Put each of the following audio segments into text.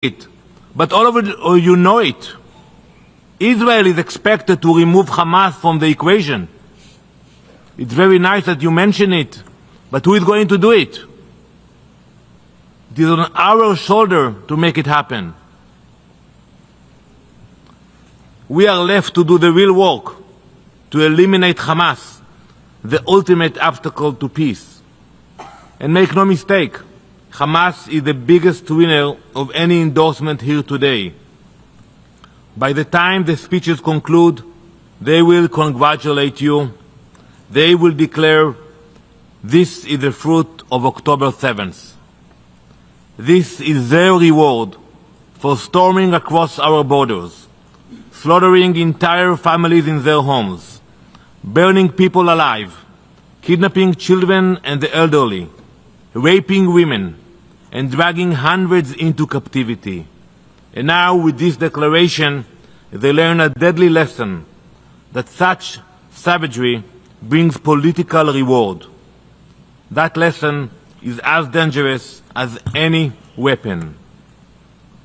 it, but all of you know it. Israel is expected to remove Hamas from the equation. It's very nice that you mention it, but who is going to do it? It is on our shoulder to make it happen. We are left to do the real work, to eliminate Hamas, the ultimate obstacle to peace. And make no mistake, Hamas is the biggest winner of any endorsement here today. By the time the speeches conclude, they will congratulate you. They will declare this is the fruit of October 7th. This is their reward for storming across our borders, slaughtering entire families in their homes, burning people alive, kidnapping children and the elderly, raping women, and dragging hundreds into captivity. And now, with this declaration, they learn a deadly lesson that such savagery brings political reward. That lesson is as dangerous as any weapon.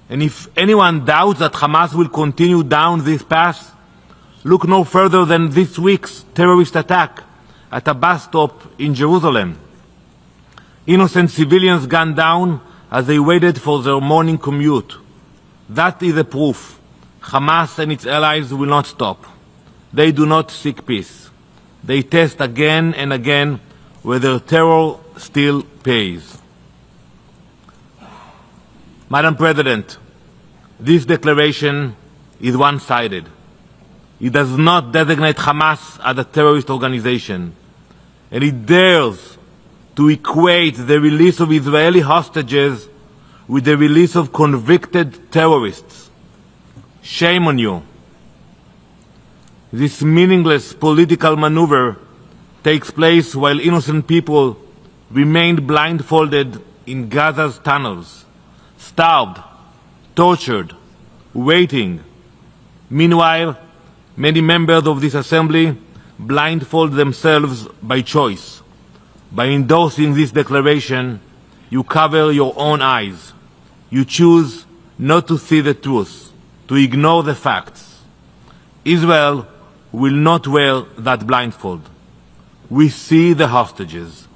And if anyone doubts that Hamas will continue down this path, look no further than this week's terrorist attack at a bus stop in Jerusalem. Innocent civilians gunned down as they waited for their morning commute. That is the proof. Hamas and its allies will not stop. They do not seek peace. They test again and again whether terror still pays. Madam President, this declaration is one-sided. It does not designate Hamas as a terrorist organization, and it dares to equate the release of Israeli hostages with the release of convicted terrorists. Shame on you. This meaningless political maneuver takes place while innocent people remained blindfolded in Gaza's tunnels, starved, tortured, waiting. Meanwhile, many members of this assembly blindfold themselves by choice. By endorsing this declaration, you cover your own eyes. You choose not to see the truth, to ignore the facts. Israel will not wear that blindfold. We see the hostages.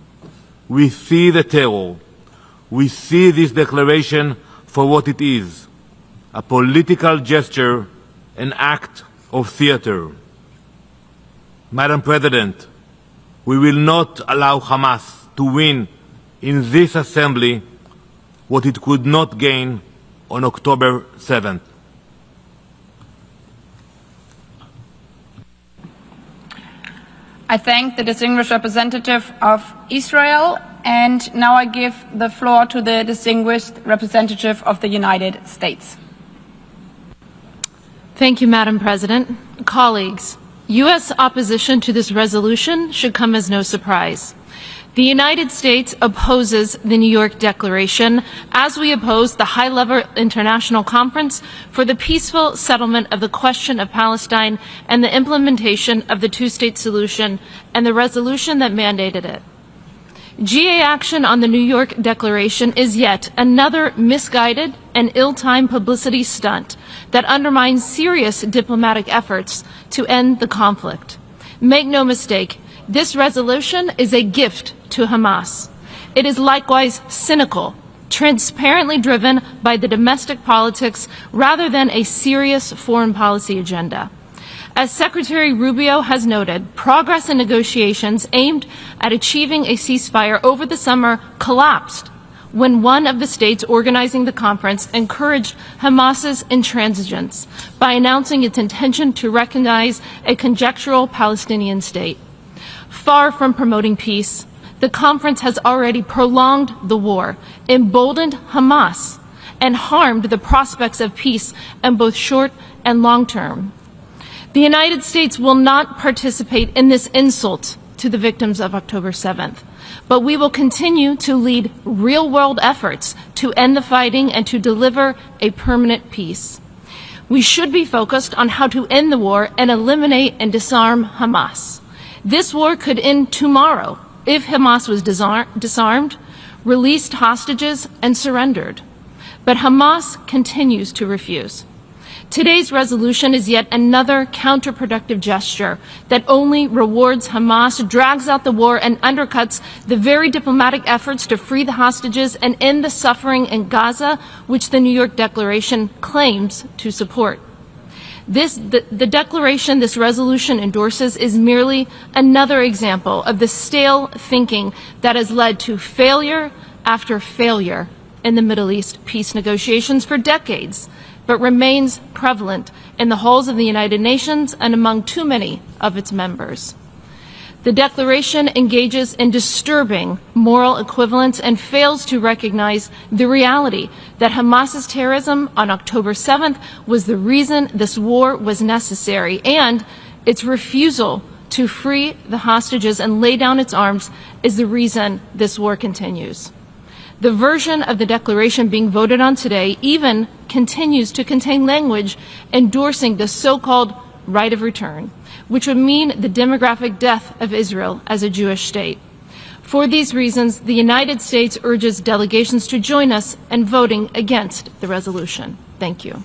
We see the terror. We see this declaration for what it is, a political gesture, an act of theater. Madam President, we will not allow Hamas to win in this assembly what it could not gain on October 7th. I thank the distinguished representative of Israel, and now I give the floor to the distinguished representative of the United States. Thank you, Madam President. Colleagues, U.S. opposition to this resolution should come as no surprise. The United States opposes the New York Declaration, as we oppose the high-level international conference for the peaceful settlement of the question of Palestine and the implementation of the two-state solution and the resolution that mandated it. GA action on the New York Declaration is yet another misguided and ill-timed publicity stunt that undermines serious diplomatic efforts to end the conflict. Make no mistake, this resolution is a gift to Hamas. It is likewise cynical, transparently driven by the domestic politics rather than a serious foreign policy agenda. As Secretary Rubio has noted, progress in negotiations aimed at achieving a ceasefire over the summer collapsed when one of the states organizing the conference encouraged Hamas's intransigence by announcing its intention to recognize a conjectural Palestinian state. Far from promoting peace, the conference has already prolonged the war, emboldened Hamas, and harmed the prospects of peace in both short and long term. The United States will not participate in this insult to the victims of October 7th, but we will continue to lead real-world efforts to end the fighting and to deliver a permanent peace. We should be focused on how to end the war and eliminate and disarm Hamas. This war could end tomorrow if Hamas was disarmed, released hostages, and surrendered. but Hamas continues to refuse. Today's resolution is yet another counterproductive gesture that only rewards Hamas, drags out the war, and undercuts the very diplomatic efforts to free the hostages and end the suffering in Gaza, which the New York Declaration claims to support. The declaration this resolution endorses is merely another example of the stale thinking that has led to failure after failure in the Middle East peace negotiations for decades, but remains prevalent in the halls of the United Nations and among too many of its members. The declaration engages in disturbing moral equivalence and fails to recognize the reality that Hamas's terrorism on October 7th was the reason this war was necessary, and its refusal to free the hostages and lay down its arms is the reason this war continues. The version of the declaration being voted on today even continues to contain language endorsing the so-called right of return, which would mean the demographic death of Israel as a Jewish state. For these reasons, the United States urges delegations to join us in voting against the resolution. Thank you.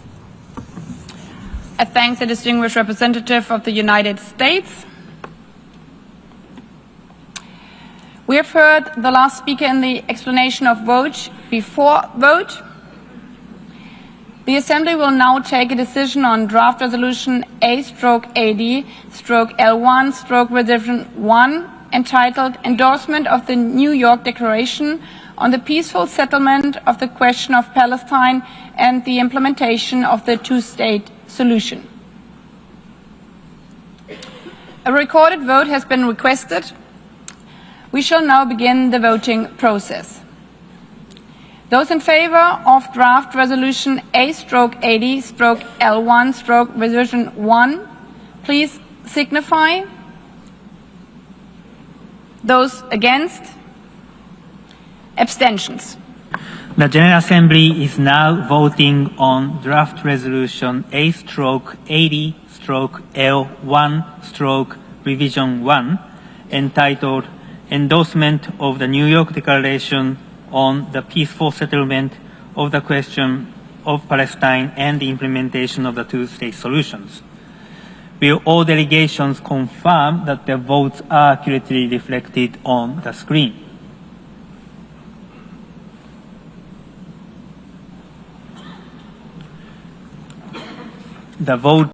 I thank the distinguished representative of the United States. We have heard the last speaker in the explanation of vote before vote. The Assembly will now take a decision on draft resolution A/AD/L1/Revision 1 entitled Endorsement of the New York Declaration on the Peaceful Settlement of the Question of Palestine and the Implementation of the Two-State Solution. A recorded vote has been requested. We shall now begin the voting process. Those in favor of draft resolution A/AD/L1/Revision 1, please signify. Those against? Abstentions. The General Assembly is now voting on draft resolution A/AD/L1/Revision 1 entitled Endorsement of the New York Declaration on the Peaceful Settlement of the Question of Palestine and the Implementation of the Two-State Solutions. Will all delegations confirm that their votes are accurately reflected on the screen? The vote